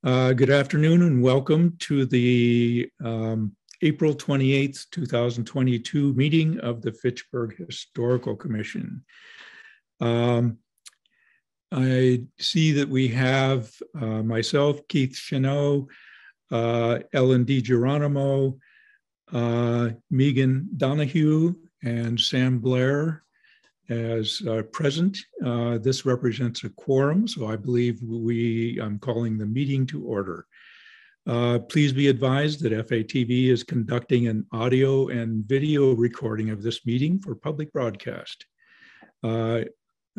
Good afternoon and welcome to the April 28th, 2022 meeting of the Fitchburg Historical Commission. I see that we have myself, Keith Cheneau, Ellen DiGeronimo, Megan Donahue, and Sam Blair as present. This represents a quorum, so I believe I'm calling the meeting to order. Please be advised that FATV is conducting an audio and video recording of this meeting for public broadcast. I'd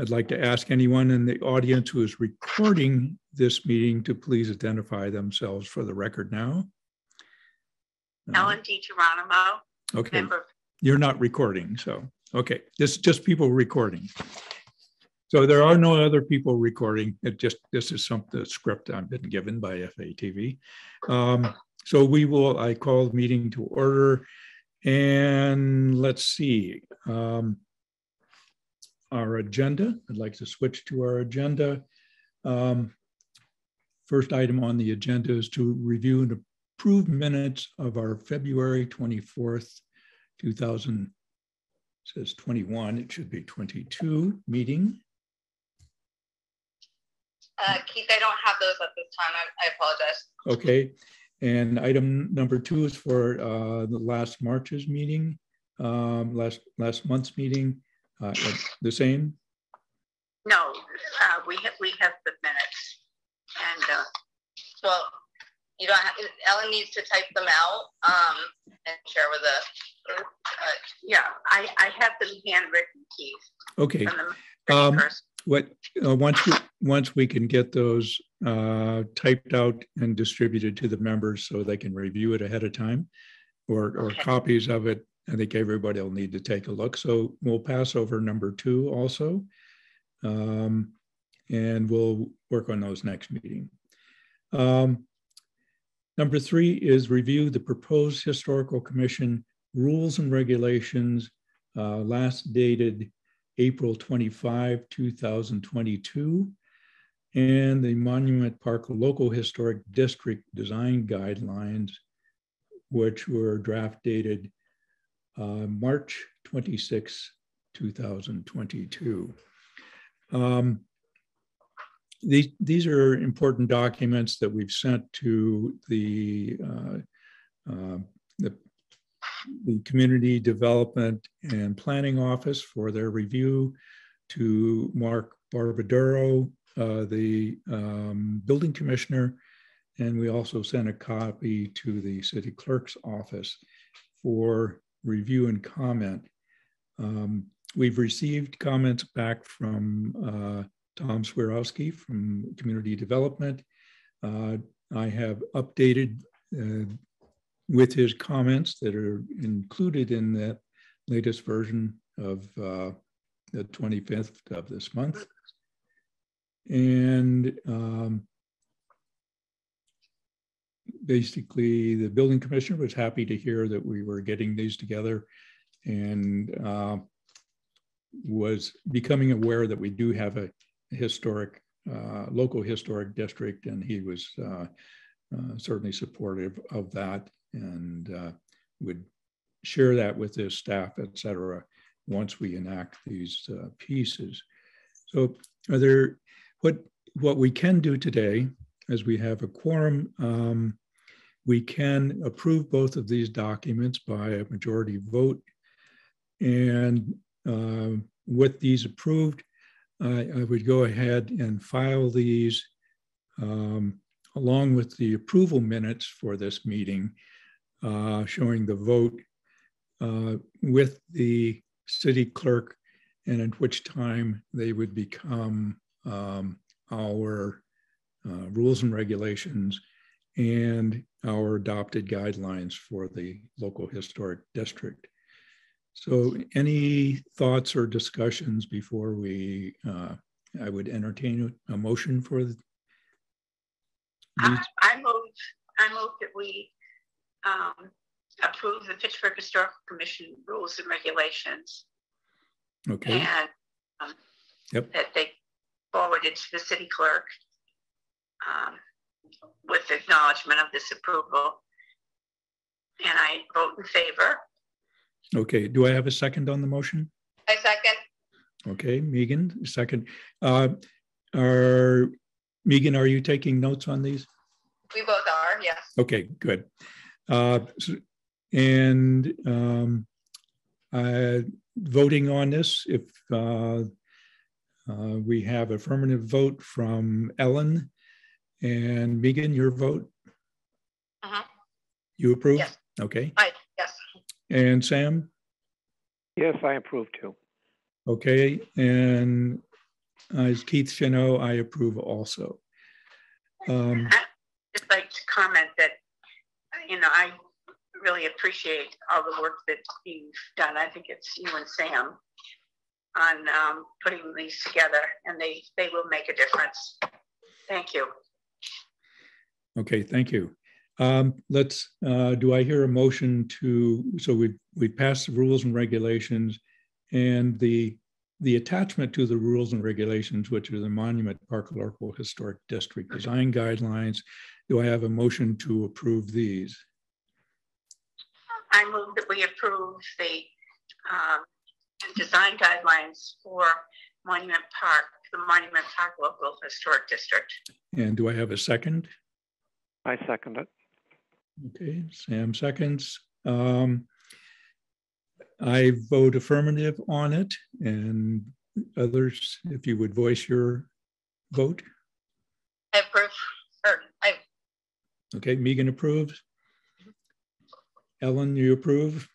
like to ask anyone in the audience who is recording this meeting to please identify themselves for the record now. Ellen DiGeronimo. Okay, Member. You're not recording, so. Okay, this is just people recording. So there are no other people recording. This is the script I've been given by FATV. So I call the meeting to order, and let's see. Our agenda, I'd like to switch to our agenda. First item on the agenda is to review and approve minutes of our February 24th, 2000. Says 21, it should be 22 meeting. Keith, I don't have those at this time. I apologize. Okay, and item number 2 is for the last March's meeting, last month's meeting. The same? No, we have the minutes, and well, you don't have. Ellen needs to type them out and share with us. Yeah, I have them handwritten, Keith. Okay. Once we can get those typed out and distributed to the members so they can review it ahead of time, or okay, copies of it, I think everybody will need to take a look. So we'll pass over number 2 also, and we'll work on those next meeting. Number 3 is review the proposed Historical Commission rules and regulations, last dated April 25, 2022, and the Monument Park Local Historic District Design Guidelines, which were draft dated March 26, 2022. These are important documents that we've sent to the Community Development and Planning Office for their review, to Mark Barbadaro, the Building Commissioner, and we also sent a copy to the City Clerk's Office for review and comment. We've received comments back from Tom Swirowski from Community Development. I have updated with his comments that are included in that latest version of the 25th of this month. And basically the Building Commissioner was happy to hear that we were getting these together, and was becoming aware that we do have a historic, local historic district, and he was certainly supportive of that, and would share that with his staff, et cetera, once we enact these pieces. So what we can do today, as we have a quorum, we can approve both of these documents by a majority vote. And with these approved, I would go ahead and file these along with the approval minutes for this meeting, showing the vote with the city clerk, and at which time they would become our rules and regulations and our adopted guidelines for the local historic district. So any thoughts or discussions before we, I would entertain a motion for these? I move that we approve the Fitchburg Historical Commission rules and regulations. Okay. And that they forwarded to the city clerk with acknowledgement of this approval. And I vote in favor. Okay, do I have a second on the motion? I second. Okay, Megan, second. Megan, are you taking notes on these? We both are, yes. Okay, good. And voting on this, if we have affirmative vote from Ellen and Megan, your vote? You approve? Yes. Okay. Yes. And Sam? Yes, I approve too. Okay, and as Keith Chenot, I approve also. I'd just like to comment that, I really appreciate all the work that you've done. I think it's you and Sam on putting these together, and they will make a difference. Thank you. Okay, thank you. Do I hear a motion so we passed the rules and regulations, and the attachment to the rules and regulations, which are the Monument Park Local Historic District Design Guidelines. Do I have a motion to approve these? I move that we approve the design guidelines for Monument Park, the Monument Park Local Historic District. And do I have a second? I second it. Okay, Sam seconds. I vote affirmative on it, and others, if you would voice your vote. I approve. Okay, Megan approves. Ellen, you approve?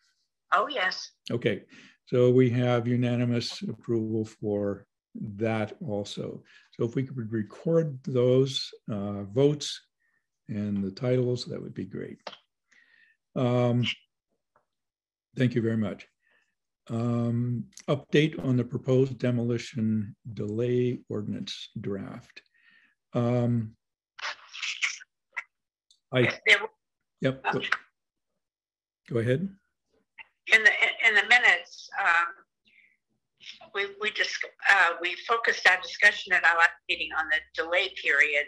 Oh, yes. Okay, so we have unanimous approval for that also. So if we could record those votes and the titles, that would be great. Thank you very much. Update on the proposed demolition delay ordinance draft. Yep. Go ahead. In the minutes, we focused our discussion at our last meeting on the delay period,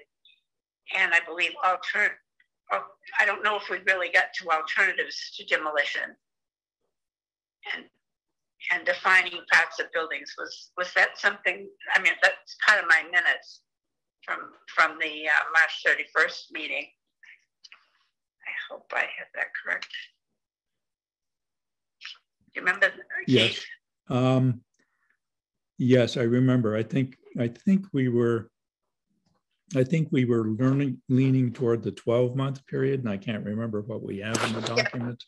and I believe I don't know if we really got to alternatives to demolition and defining parts of buildings. Was that something? I mean, that's part of my minutes from the March 31st meeting. I hope I have that correct. Do you remember? Yes. Yes, I remember. I think we were leaning toward the 12-month period, and I can't remember what we have in the document.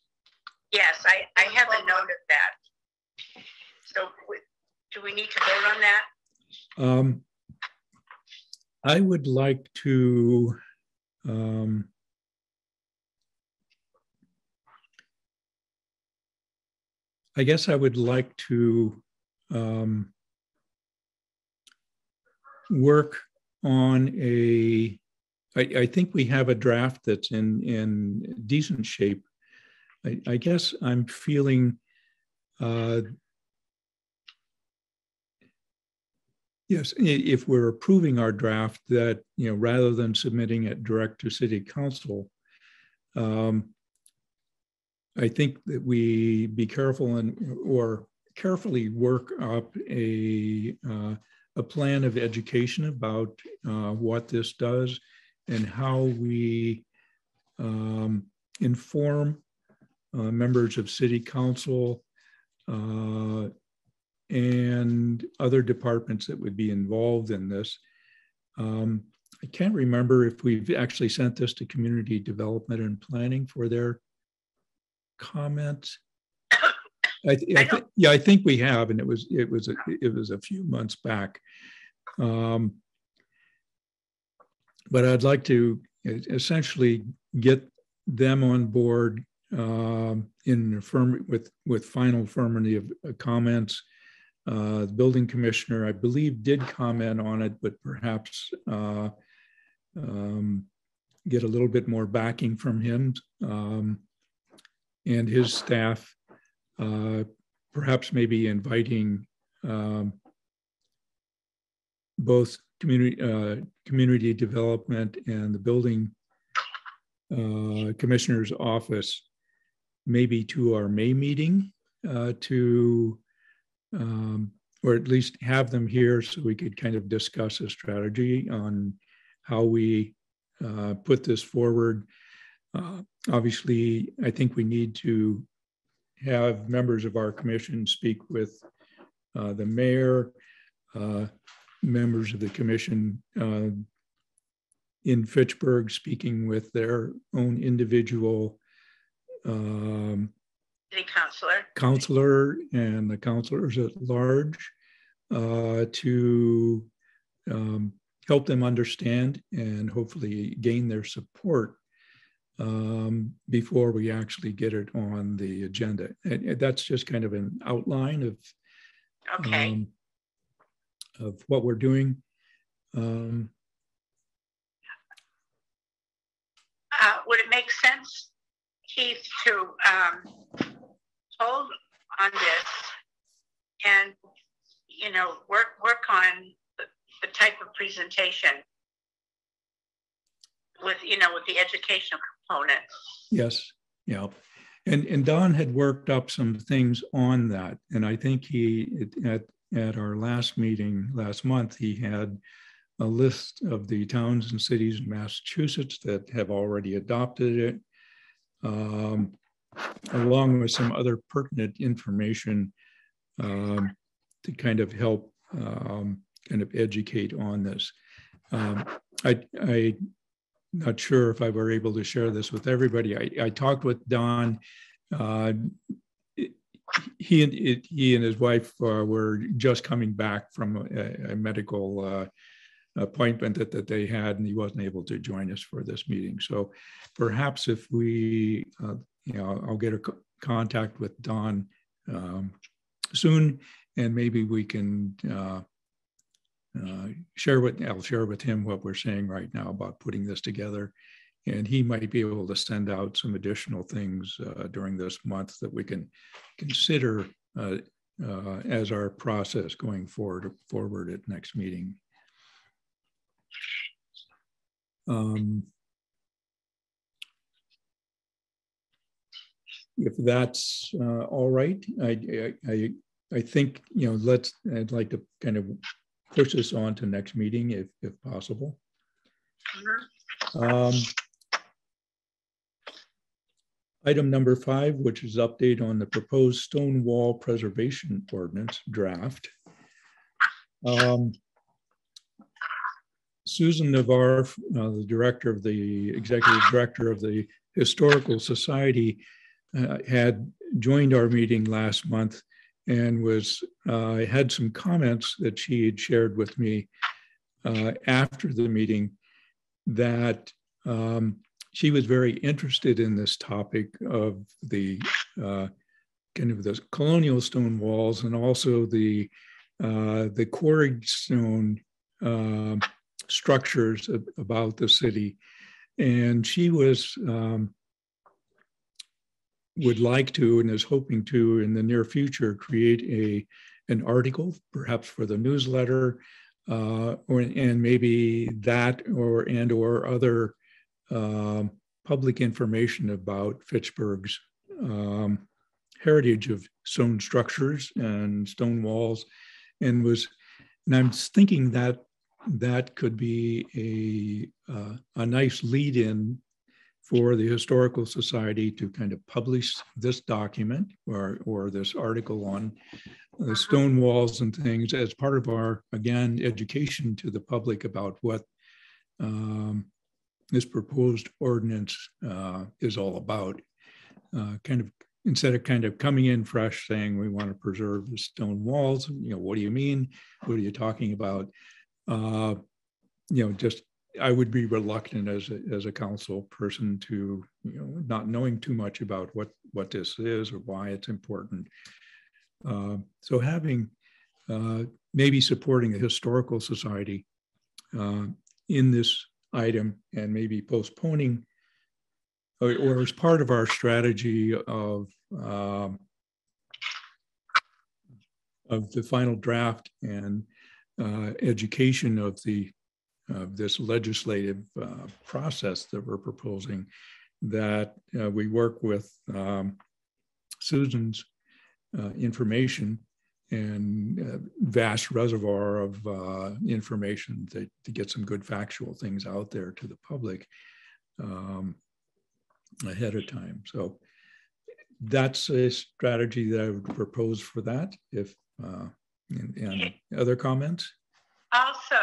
Yes, I have a note of that. So do we need to vote on that? I would like to I guess I would like to work on I think we have a draft that's in decent shape. I guess I'm feeling yes, if we're approving our draft, that rather than submitting it direct to City Council, I think that we be careful or carefully work up a plan of education about what this does and how we inform members of City Council and other departments that would be involved in this. I can't remember if we've actually sent this to Community Development and Planning for their comments. I think we have, and it was a few months back. But I'd like to essentially get them on board with final affirmative comments. The building commissioner, I believe, did comment on it, but perhaps get a little bit more backing from him and his staff. Perhaps maybe inviting both community development and the building commissioner's office, maybe to our May meeting or at least have them here so we could kind of discuss a strategy on how we put this forward. Obviously, I think we need to have members of our commission speak with the mayor, members of the commission in Fitchburg speaking with their own individual city counselor and the counselors at large to help them understand and hopefully gain their support before we actually get it on the agenda. And that's just kind of an outline of what we're doing. Would it make sense, Keith, to hold on this and, you know, work on the type of presentation with, you know, with the educational component? Yes, yeah. And Don had worked up some things on that. And I think at our last meeting last month, he had a list of the towns and cities in Massachusetts that have already adopted it, along with some other pertinent information to kind of help kind of educate on this. I'm not sure if I were able to share this with everybody. I talked with Don. He and his wife were just coming back from a medical appointment that they had, and he wasn't able to join us for this meeting. So perhaps if we, you know, I'll get a contact with Don soon, and maybe we can I'll share with him what we're saying right now about putting this together, and he might be able to send out some additional things during this month that we can consider as our process going forward at next meeting. If that's all right, I think, you know, I'd like to kind of push this on to next meeting if possible. Item number 5, which is update on the proposed stone wall preservation ordinance draft. Susan Navarre, the executive director of the Historical Society, had joined our meeting last month and had some comments that she had shared with me after the meeting that she was very interested in this topic of the kind of the colonial stone walls and also the quarried stone structures about the city. And she would like to and is hoping to in the near future create an article, perhaps for the newsletter, and maybe that or other public information about Fitchburg's heritage of stone structures and stone walls, and I'm thinking that could be a nice lead-in for the Historical Society to kind of publish this document or this article on the stone walls and things as part of our, again, education to the public about what this proposed ordinance is all about. Kind of instead of kind of coming in fresh saying we want to preserve the stone walls, you know, what do you mean? What are you talking about? You know, just I would be reluctant as a council person to, you know, not knowing too much about what this is or why it's important. So having maybe supporting the Historical Society in this item and maybe postponing or as part of our strategy of the final draft and education of this legislative process that we're proposing, that we work with Susan's information and vast reservoir of information to get some good factual things out there to the public ahead of time. So that's a strategy that I would propose for that. If and other comments? Also,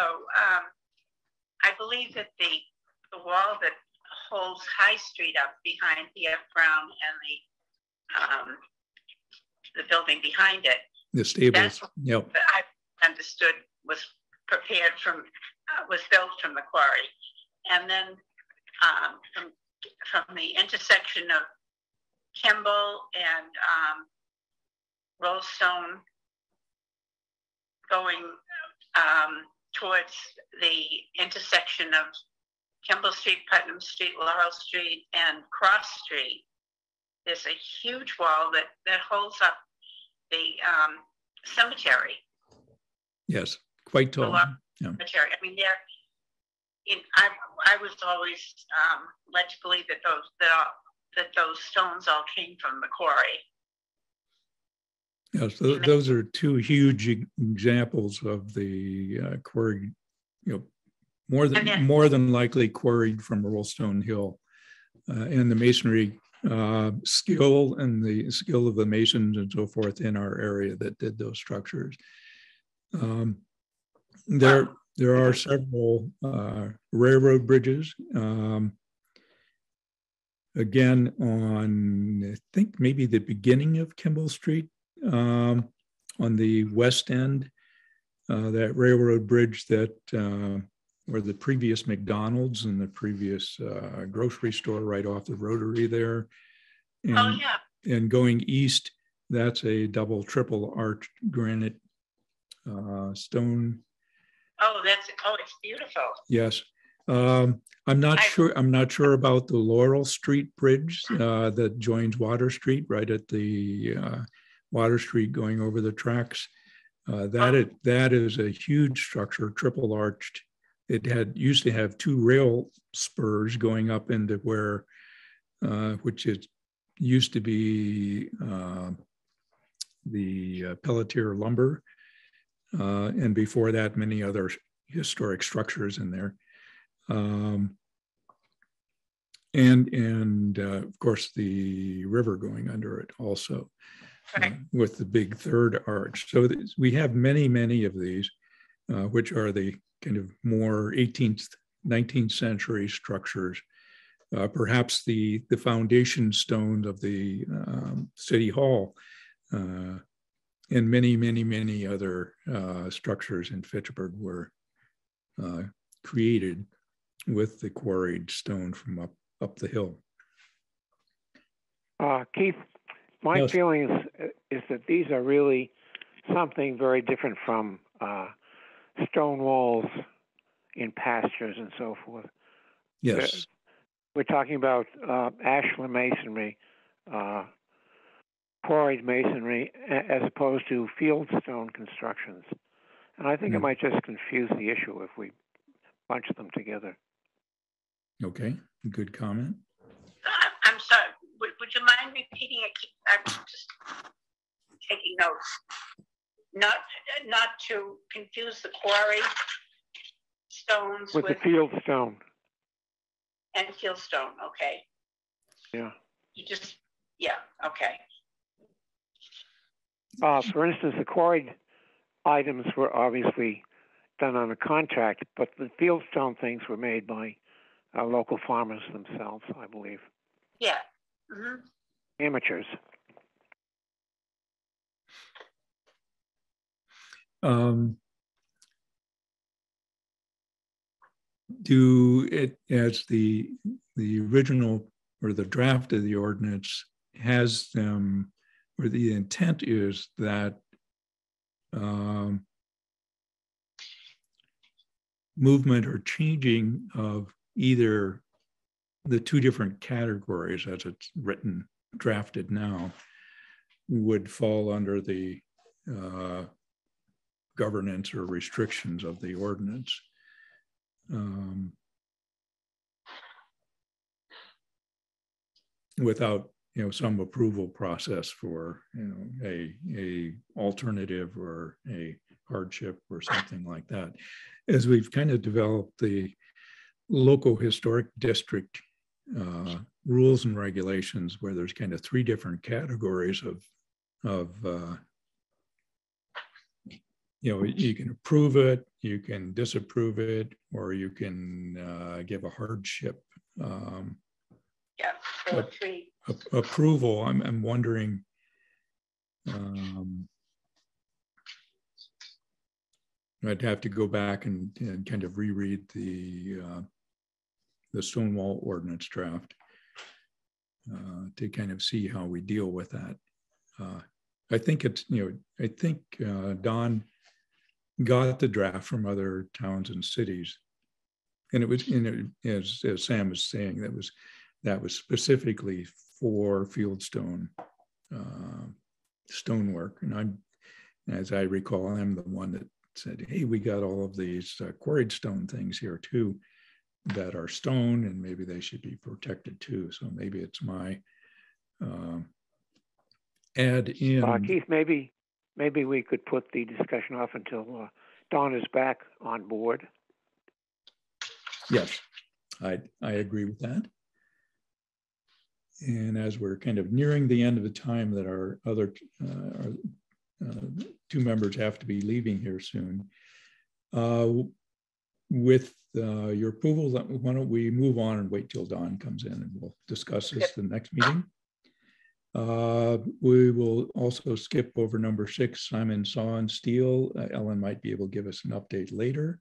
I believe that the wall that holds High Street up behind B.F. Brown and the building behind it, The stables. Yep. I understood was prepared was built from the quarry, and then from the intersection of Kimball and Rollstone going towards the intersection of Kimball Street, Putnam Street, Laurel Street, and Cross Street. There's a huge wall that holds up the cemetery. Yes, quite tall. Yeah. Cemetery. I mean, I was always led to believe that those stones all came from the quarry. Yes, those are two huge examples of the quarry. More than likely quarried from Rollstone Hill, and the masonry skill and the skill of the masons and so forth in our area that did those structures. There are several railroad bridges. Again, on I think maybe the beginning of Kimball Street, on the west end, that railroad bridge that where the previous McDonald's and the previous grocery store right off the rotary there. And, and going east, that's a double, triple arch granite stone. It's beautiful. Yes. I'm not sure about the Laurel Street Bridge that joins Water Street right at the Water Street going over the tracks. That is a huge structure, triple arched. It used to have two rail spurs going up into where, which it used to be the Pelletier lumber, and before that, many other historic structures in there. And of course the river going under it also, with the big third arch. So we have many of these, which are the kind of more 18th, 19th century structures. Perhaps the foundation stone of the City Hall, and many other structures in Fitchburg were created with the quarried stone from up the hill. Keith, my feeling is that these are really something very different from stone walls in pastures and so forth. Yes. We're talking about ashlar masonry, quarried masonry, as opposed to fieldstone constructions. And I think it might just confuse the issue if we bunch them together. Okay, good comment. I'm sorry, would you mind repeating it? I'm just taking notes. Not to confuse the quarry stones with the fieldstone. And fieldstone, okay. Yeah. Okay. For instance, the quarried items were obviously done on a contract, but the fieldstone things were made by local farmers themselves, I believe. Yeah. Mm-hmm. Amateurs. Do it as the original or the draft of the ordinance has them, or the intent is that movement or changing of either the two different categories as it's written, drafted now, would fall under the governance or restrictions of the ordinance. Without, you know, some approval process for, you know, a alternative or a hardship or something like that. As we've kind of developed the local historic district rules and regulations, where there's kind of three different categories of you know, you can approve it, you can disapprove it, or you can give a hardship. Approval. I'm wondering. I'd have to go back and kind of reread the Stonewall ordinance draft to kind of see how we deal with that. I think it's, you know, I think Don got the draft from other towns and cities, and it was, you know, as Sam was saying, that was specifically for fieldstone stonework. And as I recall, I'm the one that said, hey, we got all of these quarried stone things here too that are stone, and maybe they should be protected too. So maybe it's my add in. Keith, maybe we could put the discussion off until Don is back on board. Yes, I agree with that. And as we're kind of nearing the end of the time that our other two members have to be leaving here soon, with your approval, why don't we move on and wait till Don comes in, and we'll discuss this the next meeting. We will also skip over number 6, Simon Saw and Steel. Ellen might be able to give us an update later.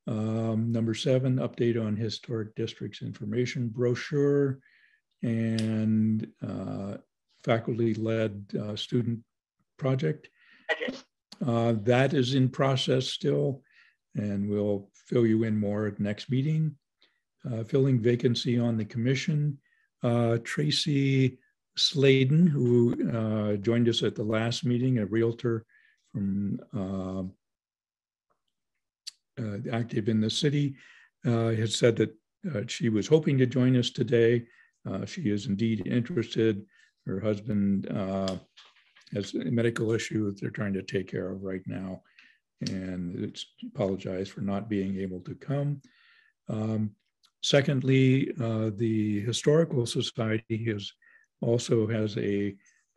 Number 7, update on historic districts information brochure and faculty-led student project. That is in process still, and we'll fill you in more at next meeting. Filling vacancy on the commission. Tracy Sladen, who joined us at the last meeting, a realtor from active in the city, has said that she was hoping to join us today. She is indeed interested. Her husband has a medical issue that they're trying to take care of right now, and apologize for not being able to come. Secondly, the Historical Society also has a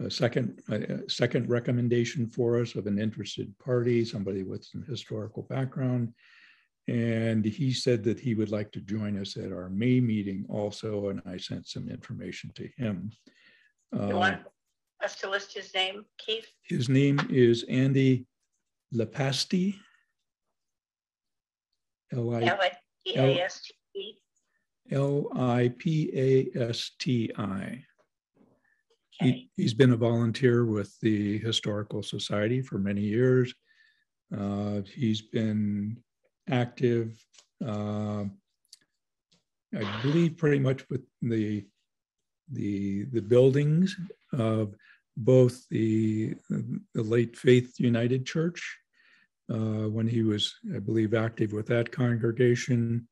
second recommendation for us of an interested party, somebody with some historical background. And he said that he would like to join us at our May meeting also, and I sent some information to him. You want us to list his name, Keith? His name is Andy Lipasti. L-I-P-A-S-T-I. Lipasti. Okay. He's been a volunteer with the Historical Society for many years. He's been active, I believe, pretty much with the buildings of both the late Faith United Church, when he was, I believe, active with that congregation,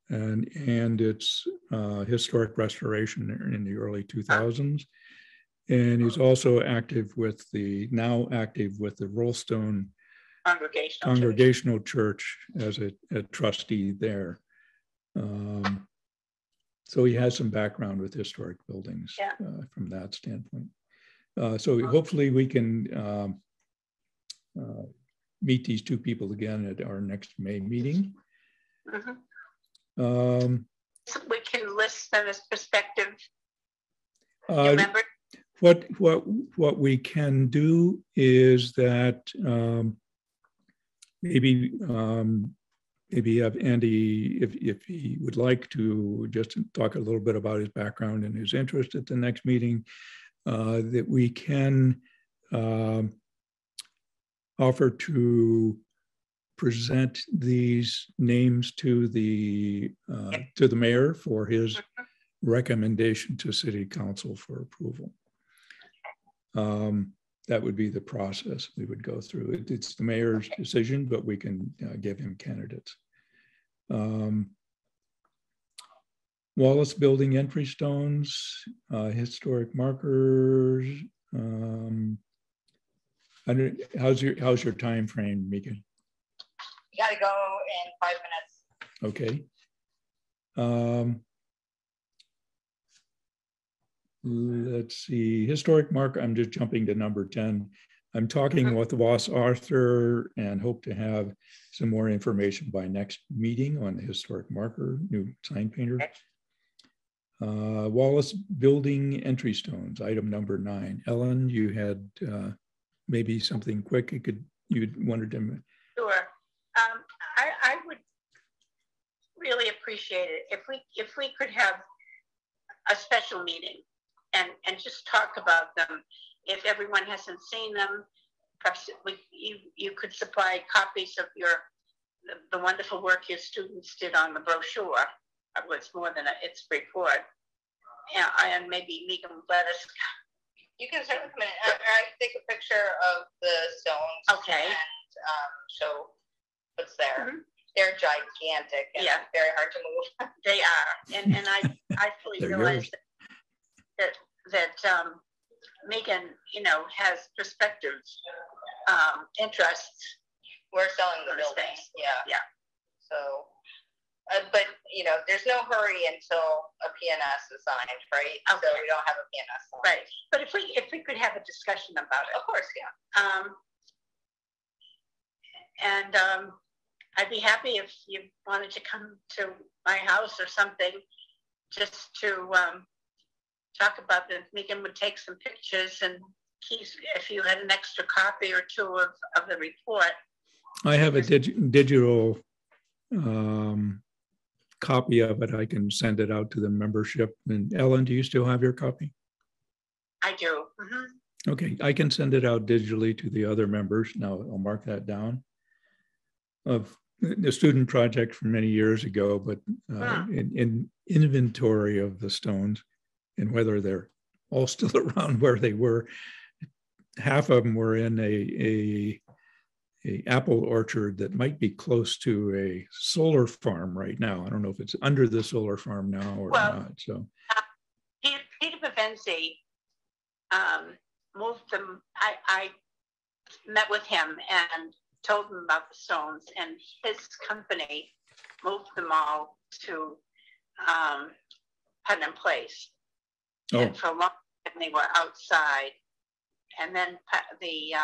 and its historic restoration in the early 2000s. And he's also active with the Rollstone Congregational Church as a trustee there. So he has some background with historic buildings from that standpoint. So hopefully we can meet these two people again at our next May meeting. So we can list them as prospective members. What we can do is that maybe have Andy, if he would like to, just talk a little bit about his background and his interest at the next meeting, that we can offer to present these names to the mayor for his recommendation to City Council for approval. that would be the process we would go through. It's the mayor's decision, but we can give him candidates. Wallace Building entry stones, historic markers. How's your time frame, Megan? You gotta go in 5 minutes. Okay. Let's see, historic marker, I'm just jumping to number 10. I'm talking with Ross Arthur and hope to have some more information by next meeting on the historic marker, new sign painter. Wallace Building entry stones, item number 9. Ellen, you had maybe something quick you wanted to. Sure. I would really appreciate it if we could have a special meeting and just talk about them. If everyone hasn't seen them, perhaps you could supply copies of the wonderful work your students did on the brochure. It was more than its report. And maybe Megan will let us. You can certainly come in. I take a picture of the stones. Okay. And show what's there. Mm-hmm. They're gigantic and very hard to move. They are, and I fully realize that Megan, has perspective, interests. We're selling the building. Yeah. So, but there's no hurry until a PNS is signed, right? Okay. So we don't have a PNS signed. Right. But if we could have a discussion about it. Of course, yeah. I'd be happy if you wanted to come to my house or something, just to talk about them. Megan would take some pictures, and if you had an extra copy or two of the report. I have a digital copy of it. I can send it out to the membership. And Ellen, do you still have your copy? I do. Mm-hmm. Okay, I can send it out digitally to the other members. Now I'll mark that down. Of the student project from many years ago, but in inventory of the stones and whether they're all still around where they were. Half of them were in a apple orchard that might be close to a solar farm right now. I don't know if it's under the solar farm now or not. So Peter Bavenzi moved them. I met with him and told him about the stones, and his company moved them all to Putnam Place. Oh. And for a long time they were outside. And then the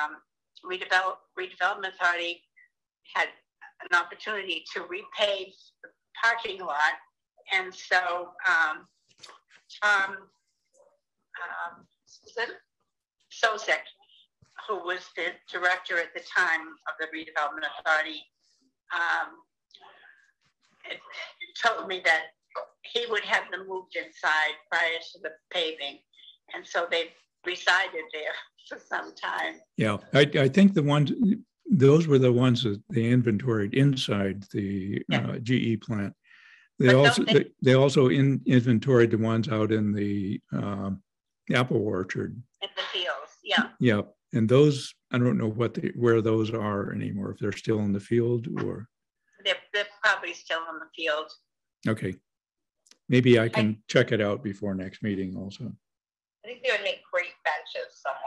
redevelopment authority had an opportunity to repave the parking lot. And so Tom Sosek, who was the director at the time of the redevelopment authority, told me that he would have them moved inside prior to the paving. And so they resided there for some time. Yeah, I think those were the ones that they inventoried inside the GE plant. They also inventoried the ones out in the apple orchard. In the fields, yeah. Yeah, and those, I don't know where those are anymore, if they're still in the field or. They're probably still in the field. Okay, maybe I can check it out before next meeting also. I think they would make great benches somewhere.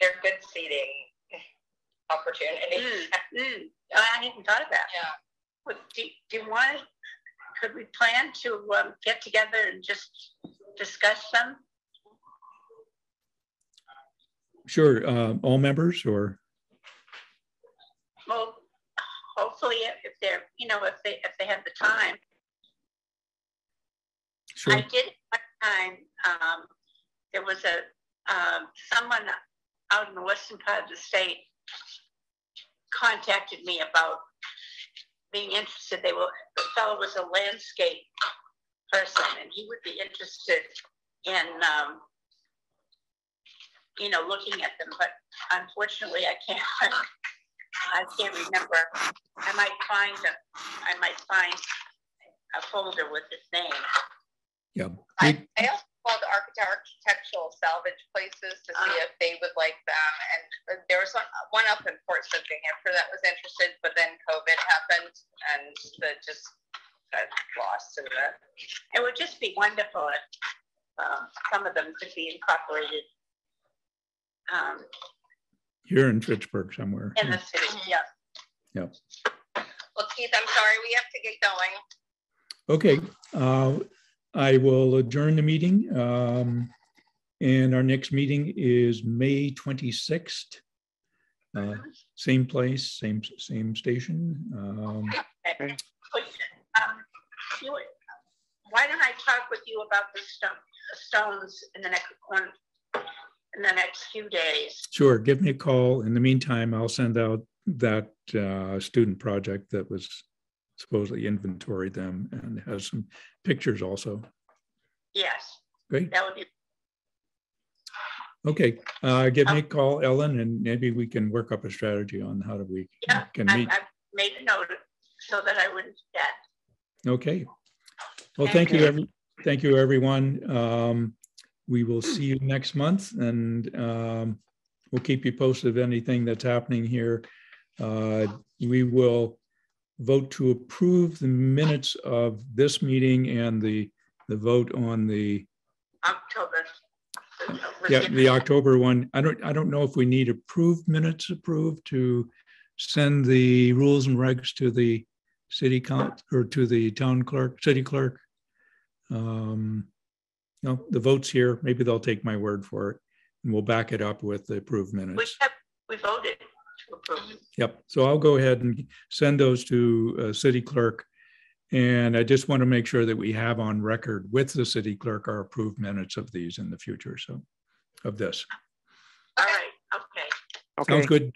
They're good seating opportunities. I hadn't thought of that. Yeah. But do you want? Could we plan to get together and just discuss them? Sure. All members or? Well, hopefully, if they're if they have the time. Sure. I did one time. There was someone out in the western part of the state contacted me about being interested. The fellow was a landscape person, and he would be interested in looking at them. But unfortunately, I can't remember. I might find a folder with his name. Yeah. I also called architectural salvage places to see if they would like them. And there was one up in Portsmouth, New Hampshire that was interested, but then COVID happened and that just got lost in that. It would just be wonderful if some of them could be incorporated Here in Fitchburg somewhere. in the city. Yeah. Yeah. Well, Keith, I'm sorry, we have to get going. Okay, I will adjourn the meeting. And our next meeting is May 26th. Same place, same station. Okay. Why don't I talk with you about the stones in the next few days? Sure, give me a call. In the meantime, I'll send out that student project that was supposedly inventoried them and has some pictures also. Yes. Great. That would be. Okay, give me a call, Ellen, and maybe we can work up a strategy on how we can meet. I've made a note so that I wouldn't forget. Okay. Well, thank you, everyone. We will see you next month, and we'll keep you posted of anything that's happening here. We will vote to approve the minutes of this meeting and the vote on the October. the October one. I don't know if we need minutes approved to send the rules and regs to the city council or to the city clerk. No, the vote's here. Maybe they'll take my word for it, and we'll back it up with the approved minutes. We voted to approve. Yep. So I'll go ahead and send those to city clerk. And I just want to make sure that we have on record with the city clerk our approved minutes of these in the future. So of this. All right. Okay. Okay. Sounds good.